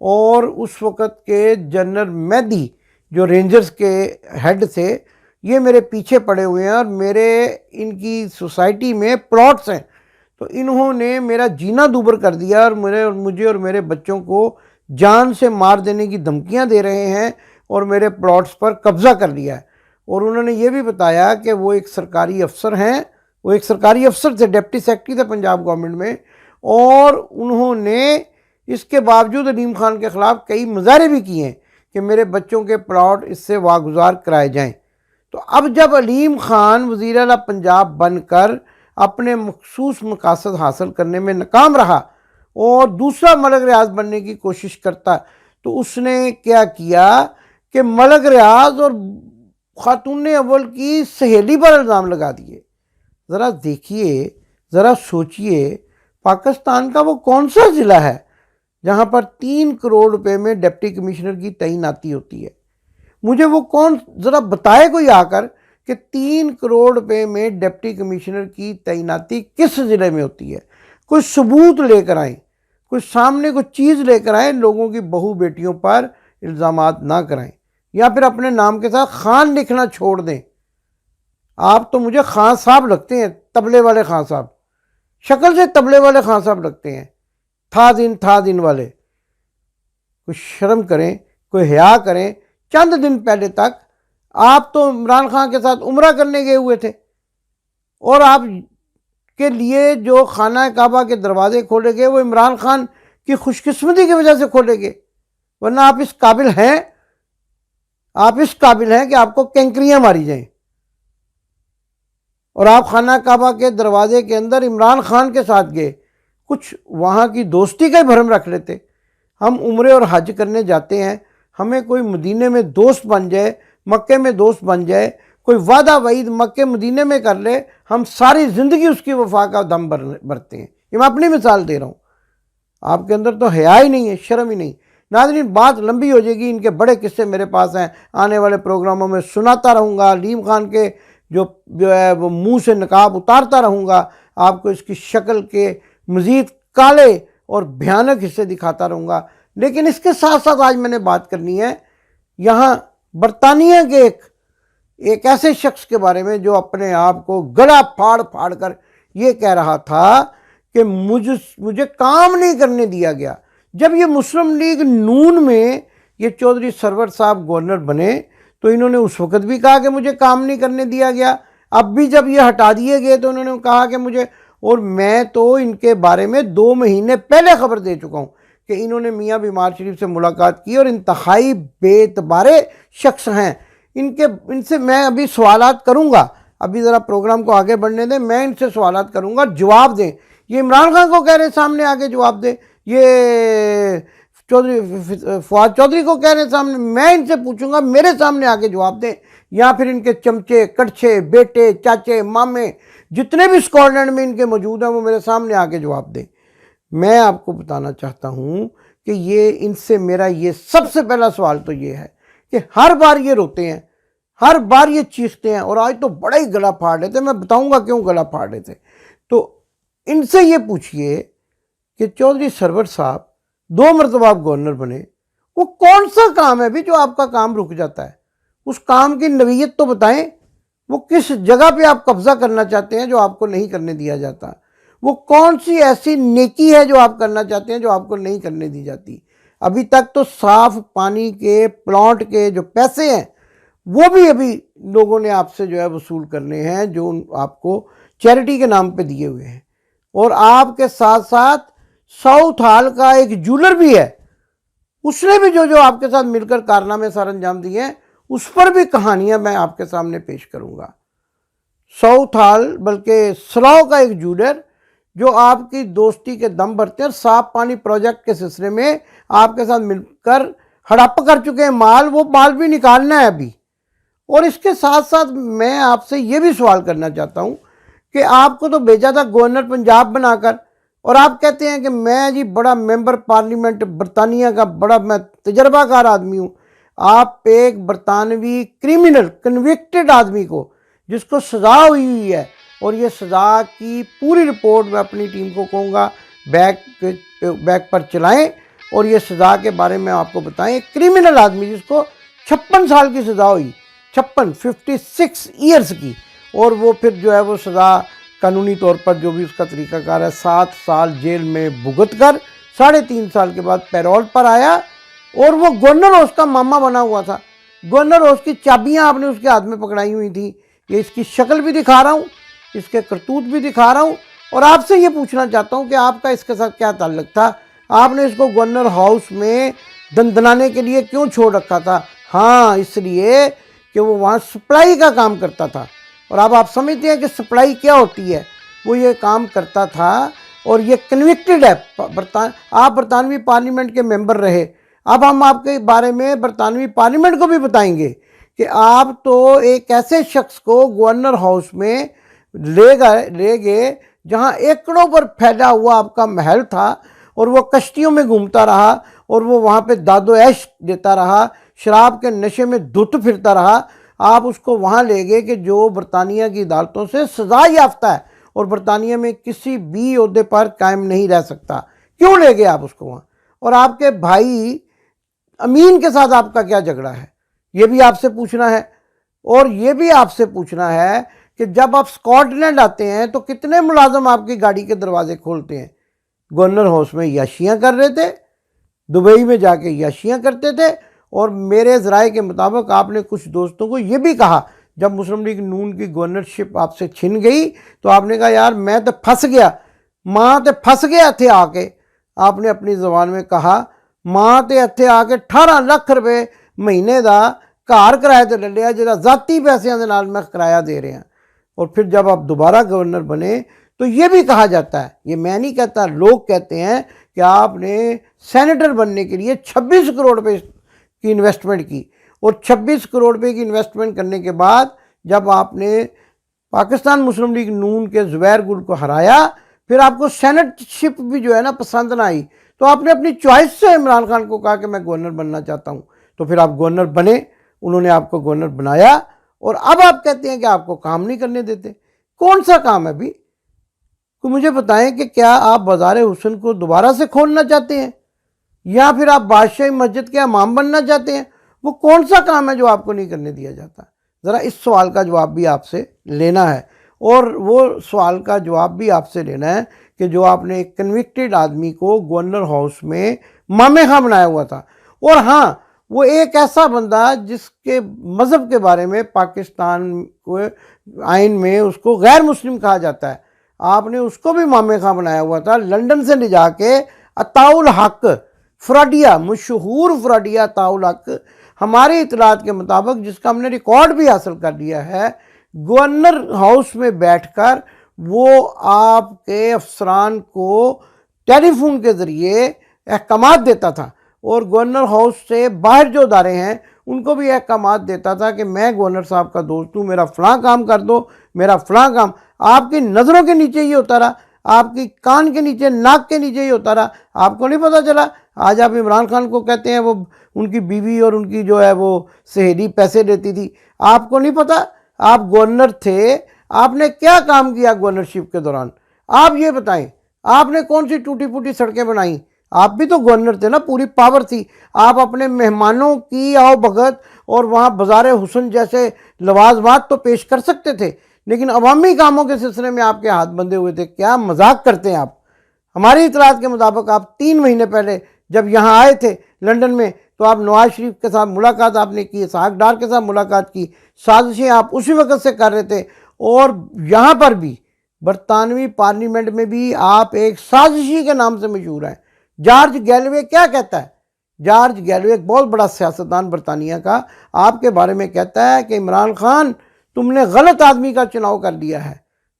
اور اس وقت کے جنرل مہدی جو رینجرز کے ہیڈ تھے، یہ میرے پیچھے پڑے ہوئے ہیں اور میرے ان کی سوسائٹی میں پلاٹس ہیں، تو انہوں نے میرا جینا دوبر کر دیا اور مجھے اور میرے بچوں کو جان سے مار دینے کی دھمکیاں دے رہے ہیں اور میرے پلاٹس پر قبضہ کر لیا ہے۔ اور انہوں نے یہ بھی بتایا کہ وہ ایک سرکاری افسر ہیں، وہ ایک سرکاری افسر تھے، ڈپٹی سیکرٹری تھے پنجاب گورنمنٹ میں، اور انہوں نے اس کے باوجود علیم خان کے خلاف کئی مظاہرے بھی کیے ہیں کہ میرے بچوں کے پلاٹ اس سے واگزار کرائے جائیں۔ تو اب جب علیم خان وزیر اعلیٰ پنجاب بن کر اپنے مخصوص مقاصد حاصل کرنے میں ناکام رہا اور دوسرا ملک ریاض بننے کی کوشش کرتا، تو اس نے کیا کہ ملک ریاض اور خاتون اول کی سہیلی پر الزام لگا دیے۔ ذرا دیکھیے، ذرا سوچئے، پاکستان کا وہ کون سا ضلع ہے جہاں پر 3 کروڑ روپے میں ڈپٹی کمشنر کی تعیناتی ہوتی ہے؟ مجھے وہ کون ذرا بتائے کوئی آ کر کہ 3 کروڑ روپے میں ڈپٹی کمشنر کی تعیناتی کس ضلع میں ہوتی ہے؟ کوئی ثبوت لے کر آئیں، کوئی سامنے کوئی چیز لے کر آئیں، لوگوں کی بہو بیٹیوں پر الزامات نہ کرائیں، یا پھر اپنے نام کے ساتھ خان لکھنا چھوڑ دیں۔ آپ تو مجھے خان صاحب لگتے ہیں، تبلے والے خان صاحب، شکل سے تبلے والے خان صاحب لگتے ہیں، تھا دن والے۔ کوئی شرم کریں، کوئی حیا کریں۔ چند دن پہلے تک آپ تو عمران خان کے ساتھ عمرہ کرنے گئے ہوئے تھے، اور آپ کے لیے جو خانہ کعبہ کے دروازے کھولے گئے وہ عمران خان کی خوش قسمتی کی وجہ سے کھولے گئے، ورنہ آپ اس قابل ہیں، کہ آپ کو کینکریاں ماری جائیں، اور آپ خانہ کعبہ کے دروازے کے اندر عمران خان کے ساتھ گئے۔ کچھ وہاں کی دوستی کا ہی بھرم رکھ لیتے۔ ہم عمرے اور حج کرنے جاتے ہیں، ہمیں کوئی مدینے میں دوست بن جائے، مکے میں دوست بن جائے، کوئی وعدہ وعید مکے مدینے میں کر لے، ہم ساری زندگی اس کی وفا کا دم بھرتے ہیں۔ یہ میں اپنی مثال دے رہا ہوں، آپ کے اندر تو حیا ہی نہیں ہے، شرم ہی نہیں۔ ناظرین، بات لمبی ہو جائے گی، ان کے بڑے قصے میرے پاس ہیں، آنے والے پروگراموں میں سناتا رہوں گا۔ علیم خان کے جو ہے وہ منہ سے نقاب اتارتا رہوں گا، آپ کو اس کی شکل کے مزید کالے اور بھیانک حصے دکھاتا رہوں گا۔ لیکن اس کے ساتھ ساتھ آج میں نے بات کرنی ہے یہاں برطانیہ کے ایک ایسے شخص کے بارے میں جو اپنے آپ کو گلا پھاڑ پھاڑ کر یہ کہہ رہا تھا کہ مجھے کام نہیں کرنے دیا گیا۔ جب یہ مسلم لیگ نون میں یہ چودھری سرور صاحب گورنر بنے تو انہوں نے اس وقت بھی کہا کہ مجھے کام نہیں کرنے دیا گیا، اب بھی جب یہ ہٹا دیے گئے تو انہوں نے کہا کہ مجھے، اور میں تو ان کے بارے میں 2 مہینے پہلے خبر دے چکا ہوں کہ انہوں نے میاں بیمار شریف سے ملاقات کی اور انتہائی بے اعتبارے شخص ہیں۔ ان سے میں ابھی سوالات کروں گا، ابھی ذرا پروگرام کو آگے بڑھنے دیں، میں ان سے سوالات کروں گا، جواب دیں۔ یہ عمران خان کو کہہ رہے ہیں سامنے آگے جواب دیں، یہ فواد چودھری کو کہہ رہے ہیں سامنے، میں ان سے پوچھوں گا میرے سامنے آگے جواب دیں، یا پھر ان کے چمچے کڑچے بیٹے چاچے مامے جتنے بھی اسکاٹ لینڈ میں ان کے موجود ہیں وہ میرے سامنے آگے جواب دیں۔ میں آپ کو بتانا چاہتا ہوں کہ ان سے میرا یہ سب سے پہلا سوال تو یہ ہے کہ ہر بار یہ روتے ہیں، ہر بار یہ چیختے ہیں، اور آج تو بڑا ہی گلا پھاڑ رہے تھے، میں بتاؤں گا کیوں گلا پھاڑ رہے تھے۔ تو ان سے یہ پوچھئے کہ چودھری سرور صاحب 2 مرتبہ آپ گورنر بنے، وہ کون سا کام ہے بھی جو آپ کا کام رک جاتا ہے؟ اس کام کی نوعیت تو بتائیں، وہ کس جگہ پہ آپ قبضہ کرنا چاہتے ہیں جو آپ کو نہیں کرنے دیا جاتا؟ وہ کون سی ایسی نیکی ہے جو آپ کرنا چاہتے ہیں جو آپ کو نہیں کرنے دی جاتی؟ ابھی تک تو صاف پانی کے پلانٹ کے جو پیسے ہیں وہ بھی ابھی لوگوں نے آپ سے جو ہے وصول کرنے ہیں، جو آپ کو چیریٹی کے نام پہ دیے ہوئے ہیں۔ اور آپ کے ساتھ ساتھ ساؤتھ ہال کا ایک جولر بھی ہے، اس نے بھی جو آپ کے ساتھ مل کر کارنامے سر انجام دیے ہیں، اس پر بھی کہانیاں میں آپ کے سامنے پیش کروں گا۔ ساؤتھ ہال بلکہ سلاؤ کا ایک جولر جو آپ کی دوستی کے دم بھرتے ہیں، صاف پانی پروجیکٹ کے سلسلے میں آپ کے ساتھ مل کر ہڑپ کر چکے ہیں مال، وہ مال بھی نکالنا ہے ابھی۔ اور اس کے ساتھ ساتھ میں آپ سے یہ بھی سوال کرنا چاہتا ہوں کہ آپ کو تو بھیجا تھا گورنر پنجاب بنا کر، اور آپ کہتے ہیں کہ میں جی بڑا ممبر پارلیمنٹ برطانیہ کا بڑا میں تجربہ کار آدمی ہوں۔ آپ ایک برطانوی کریمنل کنوکٹڈ آدمی کو، جس کو سزا ہوئی ہے، اور یہ سزا کی پوری رپورٹ میں اپنی ٹیم کو کہوں گا بیک پر چلائیں اور یہ سزا کے بارے میں آپ کو بتائیں، ایک کرمنل آدمی جس کو 56 سال کی سزا ہوئی، 56 ایئرس کی، اور وہ پھر جو ہے وہ سزا قانونی طور پر جو بھی اس کا طریقہ کار ہے 7 سال جیل میں بھگت کر 3.5 سال کے بعد پیرول پر آیا، اور وہ گورنر ہاؤس کا ماما بنا ہوا تھا۔ گورنر ہاؤس کی چابیاں آپ نے اس کے ہاتھ میں پکڑائی ہوئی تھیں۔ یہ اس کی شکل بھی دکھا رہا ہوں، اس کے کرتوت بھی دکھا رہا ہوں، اور آپ سے یہ پوچھنا چاہتا ہوں کہ آپ کا اس کے ساتھ کیا تعلق تھا؟ آپ نے اس کو گورنر ہاؤس میں دندنانے کے لیے کیوں چھوڑ رکھا تھا؟ ہاں، اس لیے کہ وہ وہاں سپلائی کا کام کرتا تھا، اور اب آپ سمجھتے ہیں کہ سپلائی کیا ہوتی ہے۔ وہ یہ کام کرتا تھا، اور یہ کنوکٹڈ ہے۔ آپ برطانوی پارلیمنٹ کے ممبر رہے۔ اب ہم آپ کے بارے میں برطانوی پارلیمنٹ کو بھی بتائیں گے کہ آپ تو ایک ایسے شخص کو گورنر ہاؤس میں لے گئے جہاں ایکڑوں پر پھیلا ہوا آپ کا محل تھا، اور وہ کشتیوں میں گھومتا رہا، اور وہ وہاں پہ داد و عیش دیتا رہا، شراب کے نشے میں دھت پھرتا رہا۔ آپ اس کو وہاں لے گئے کہ جو برطانیہ کی عدالتوں سے سزا یافتہ ہے اور برطانیہ میں کسی بھی عہدے پر قائم نہیں رہ سکتا۔ کیوں لے گئے آپ اس کو وہاں؟ اور آپ کے بھائی امین کے ساتھ آپ کا کیا جھگڑا ہے؟ یہ بھی آپ سے پوچھنا ہے۔ اور یہ بھی آپ سے پوچھنا ہے کہ جب آپ اسکاٹ لینڈ آتے ہیں تو کتنے ملازم آپ کی گاڑی کے دروازے کھولتے ہیں؟ گورنر ہاؤس میں عیاشیاں کر رہے تھے، دبئی میں جا کے عیاشیاں کرتے تھے، اور میرے ذرائع کے مطابق آپ نے کچھ دوستوں کو یہ بھی کہا، جب مسلم لیگ نون کی گورنرشپ آپ سے چھن گئی تو آپ نے کہا یار میں تو پھنس گیا، ماں تے پھنس گیا تھے آ کے، آپ نے اپنی زبان میں کہا، ماں تے اتھے آ کے 18 لاکھ روپے مہینے دا گھر کرائے تے لے لیا، جہاں ذاتی پیسوں کے نال میں کرایہ دے رہے ہیں۔ اور پھر جب آپ دوبارہ گورنر بنے تو یہ بھی کہا جاتا ہے، یہ میں نہیں کہتا، لوگ کہتے ہیں کہ آپ نے سینیٹر بننے کے لیے 26 کروڑ روپے کی انویسٹمنٹ کی، اور 26 کروڑ روپے کی انویسٹمنٹ کرنے کے بعد جب آپ نے پاکستان مسلم لیگ نون کے زبیر گل کو ہرایا، پھر آپ کو سینٹ شپ بھی جو ہے نا پسند نہ آئی، تو آپ نے اپنی چوائس سے عمران خان کو کہا کہ میں گورنر بننا چاہتا ہوں، تو پھر آپ گورنر بنے، انہوں نے آپ کو گورنر بنایا، اور اب آپ کہتے ہیں کہ آپ کو کام نہیں کرنے دیتے۔ کون سا کام ہے بھی؟ تو مجھے بتائیں کہ کیا آپ بازار حسن کو دوبارہ سے کھولنا چاہتے ہیں، یا پھر آپ بادشاہی مسجد کے امام بننا چاہتے ہیں؟ وہ کون سا کام ہے جو آپ کو نہیں کرنے دیا جاتا؟ ذرا اس سوال کا جواب بھی آپ سے لینا ہے، اور وہ سوال کا جواب بھی آپ سے لینا ہے کہ جو آپ نے ایک کنوکٹڈ آدمی کو گورنر ہاؤس میں مامے خاں بنایا ہوا تھا، اور ہاں وہ ایک ایسا بندہ جس کے مذہب کے بارے میں پاکستان کو آئین میں اس کو غیر مسلم کہا جاتا ہے، آپ نے اس کو بھی مامے خاں بنایا ہوا تھا، لنڈن سے لے جا کے عطاء الحق فراڈیا، مشہور فراڈیا عطاء الحق، ہماری اطلاعات کے مطابق جس کا ہم نے ریکارڈ بھی حاصل کر لیا ہے، گورنر ہاؤس میں بیٹھ کر وہ آپ کے افسران کو ٹیلی فون کے ذریعے احکامات دیتا تھا، اور گورنر ہاؤس سے باہر جو ادارے ہیں ان کو بھی احکامات دیتا تھا کہ میں گورنر صاحب کا دوست ہوں، میرا فلاں کام کر دو، میرا فلاں کام۔ آپ کی نظروں کے نیچے ہی ہوتا رہا، آپ کی کان کے نیچے، ناک کے نیچے ہی ہوتا رہا، آپ کو نہیں پتہ چلا۔ آج آپ عمران خان کو کہتے ہیں وہ ان کی بیوی اور ان کی جو ہے وہ سہیلی پیسے دیتی تھی، آپ کو نہیں پتہ؟ آپ گورنر تھے، آپ نے کیا کام کیا گورنرشپ کے دوران؟ آپ یہ بتائیں، آپ نے کون سی ٹوٹی پھوٹی سڑکیں بنائیں؟ آپ بھی تو گورنر تھے نا، پوری پاور تھی، آپ اپنے مہمانوں کی آؤ بھگت اور وہاں بازار حسن جیسے لوازمات تو پیش کر سکتے تھے، لیکن عوامی کاموں کے سلسلے میں آپ کے ہاتھ بندھے ہوئے تھے۔ کیا مذاق کرتے ہیں آپ؟ ہماری اطلاعات کے مطابق آپ 3 مہینے پہلے جب یہاں آئے تھے لنڈن میں تو آپ نواز شریف کے ساتھ ملاقات آپ نے کی، اسحاق ڈار کے ساتھ ملاقات کی، سازشیں آپ اسی وقت سے کر رہے تھے، اور یہاں پر بھی برطانوی پارلیمنٹ میں بھی آپ ایک سازشی کے نام سے مشہور ہیں۔ جارج گیلوے کیا کہتا ہے؟ جارج گیلوے ایک بہت بڑا سیاستدان برطانیہ کا، آپ کے بارے میں کہتا ہے کہ عمران خان تم نے غلط آدمی کا چناؤ کر لیا ہے،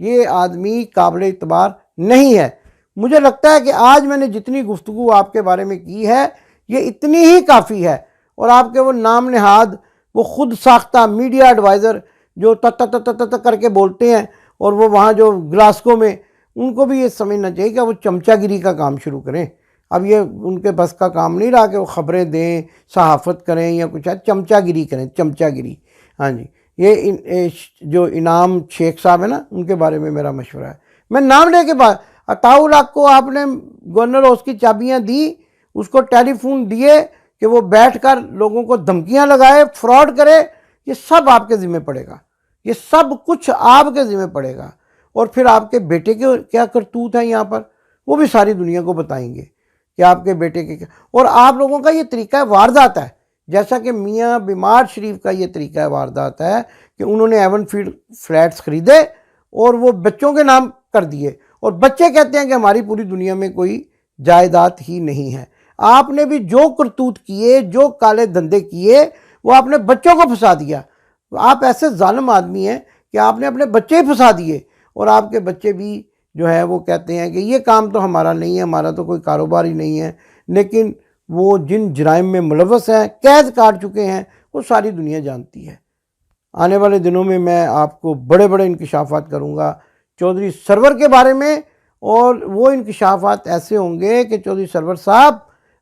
یہ آدمی قابل اعتبار نہیں ہے۔ مجھے لگتا ہے کہ آج میں نے جتنی گفتگو آپ کے بارے میں کی ہے یہ اتنی ہی کافی ہے، اور آپ کے وہ نام نہاد، وہ خود ساختہ میڈیا ایڈوائزر جو تت کر کے بولتے ہیں، اور وہ وہاں جو گلاسکو میں، ان کو بھی یہ سمجھنا چاہیے کہ وہ چمچہ گیری کا کام شروع کریں۔ اب یہ ان کے بس کا کام نہیں رہا کہ وہ خبریں دیں، صحافت کریں یا کچھ ہے، چمچہ گیری کریں، چمچہ گیری۔ ہاں جی، یہ جو انعام شیخ صاحب ہیں نا، ان کے بارے میں میرا مشورہ ہے، میں نام لے کے عطاء الحق کو آپ نے گورنر ہاؤس کی چابیاں دی، اس کو ٹیلی فون دیے کہ وہ بیٹھ کر لوگوں کو دھمکیاں لگائے, فراڈ کرے, یہ سب آپ کے ذمہ پڑے گا, یہ سب کچھ آپ کے ذمہ پڑے گا. اور پھر آپ کے بیٹے کے کیا کرتوت ہے یہاں پر, وہ بھی ساری دنیا کو بتائیں گے کہ آپ کے بیٹے کے کیا. اور آپ لوگوں کا یہ طریقہ واردات ہے, جیسا کہ میاں بیمار شریف کا یہ طریقہ واردات ہے کہ انہوں نے ایون فیلڈ فلیٹس خریدے اور وہ بچوں کے نام کر دیے, اور بچے کہتے ہیں کہ ہماری پوری دنیا میں کوئی جائیداد ہی نہیں ہے. آپ نے بھی جو کرتوت کیے, جو کالے دھندے کیے, وہ آپ نے بچوں کو پھنسا دیا. آپ ایسے ظالم آدمی ہیں کہ آپ نے اپنے بچے ہی پھنسا دیے, اور آپ کے بچے بھی جو ہے وہ کہتے ہیں کہ یہ کام تو ہمارا نہیں ہے, ہمارا تو کوئی کاروبار ہی نہیں ہے. لیکن وہ جن جرائم میں ملوث ہیں, قید کاٹ چکے ہیں, وہ ساری دنیا جانتی ہے. آنے والے دنوں میں آپ کو بڑے بڑے انکشافات کروں گا چودھری سرور کے بارے میں, اور وہ انکشافات ایسے ہوں گے کہ چودھری سرور صاحب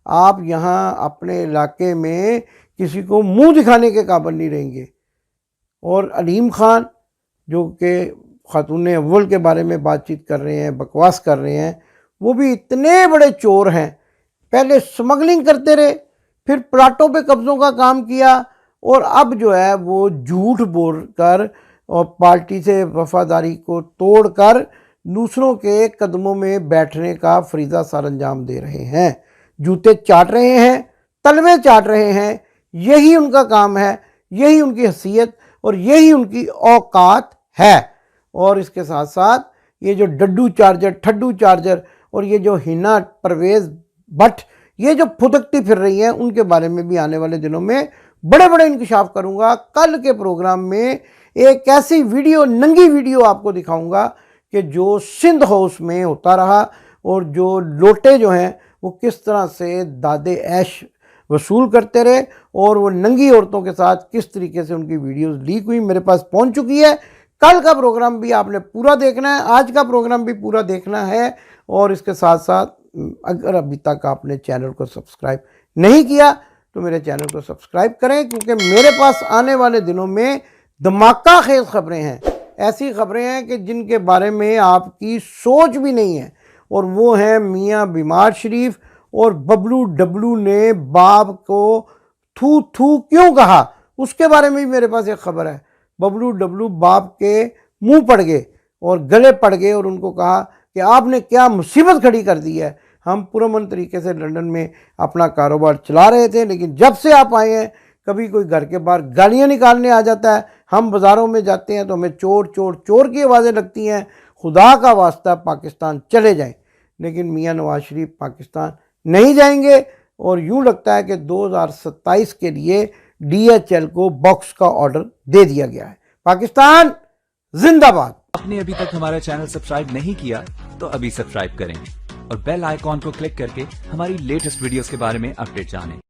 آپ یہاں اپنے علاقے میں کسی کو منہ دکھانے کے قابل نہیں رہیں گے. اور علیم خان جو کہ خاتون اول کے بارے میں بات چیت کر رہے ہیں, بکواس کر رہے ہیں, وہ بھی اتنے بڑے چور ہیں. پہلے سمگلنگ کرتے رہے, پھر پلاٹوں پہ قبضوں کا کام کیا, اور اب جو ہے وہ جھوٹ بول کر اور پارٹی سے وفاداری کو توڑ کر دوسروں کے قدموں میں بیٹھنے کا فریضہ سر انجام دے رہے ہیں. جوتے چاٹ رہے ہیں, تلوے چاٹ رہے ہیں, یہی ان کا کام ہے, یہی ان کی حیثیت اور یہی ان کی اوقات ہے. اور اس کے ساتھ ساتھ یہ جو ڈڈو چارجر, ٹھڈو چارجر, اور یہ جو ہنا پرویز بٹ یہ جو پھدکتی پھر رہی ہیں, ان کے بارے میں بھی آنے والے دنوں میں بڑے بڑے انکشاف کروں گا. کل کے پروگرام میں ایک ایسی ویڈیو, ننگی ویڈیو آپ کو دکھاؤں گا کہ جو سندھ ہاؤس میں ہوتا رہا, اور جو لوٹے جو ہیں وہ کس طرح سے دادے عیش وصول کرتے رہے, اور وہ ننگی عورتوں کے ساتھ کس طریقے سے ان کی ویڈیوز لیک ہوئی, میرے پاس پہنچ چکی ہے. کل کا پروگرام بھی آپ نے پورا دیکھنا ہے, آج کا پروگرام بھی پورا دیکھنا ہے. اور اس کے ساتھ ساتھ اگر ابھی تک آپ نے چینل کو سبسکرائب نہیں کیا تو میرے چینل کو سبسکرائب کریں, کیونکہ میرے پاس آنے والے دنوں میں دھماکہ خیز خبریں ہیں. ایسی خبریں ہیں کہ جن کے بارے میں آپ کی سوچ بھی نہیں ہے, اور وہ ہیں میاں بیمار شریف اور ببلو ڈبلو نے باپ کو تھو تھو کیوں کہا, اس کے بارے میں بھی میرے پاس ایک خبر ہے. ببلو ڈبلو باپ کے منہ پڑ گئے اور گلے پڑ گئے, اور ان کو کہا کہ آپ نے کیا مصیبت کھڑی کر دی ہے. ہم پرامن طریقے سے لندن میں اپنا کاروبار چلا رہے تھے, لیکن جب سے آپ آئے ہیں کبھی کوئی گھر کے باہر گالیاں نکالنے آ جاتا ہے, ہم بازاروں میں جاتے ہیں تو ہمیں چور چور چور کی آوازیں لگتی ہیں. خدا کا واسطہ پاکستان چلے جائیں, لیکن میاں نواز شریف پاکستان نہیں جائیں گے. اور یوں لگتا ہے کہ 2027 کے لیے DHL کو باکس کا آرڈر دے دیا گیا ہے. پاکستان زندہ باد. آپ نے ابھی تک ہمارا چینل سبسکرائب نہیں کیا تو ابھی سبسکرائب کریں اور بیل آئیکن کو کلک کر کے ہماری لیٹسٹ ویڈیوز کے بارے میں اپڈیٹ جانیں.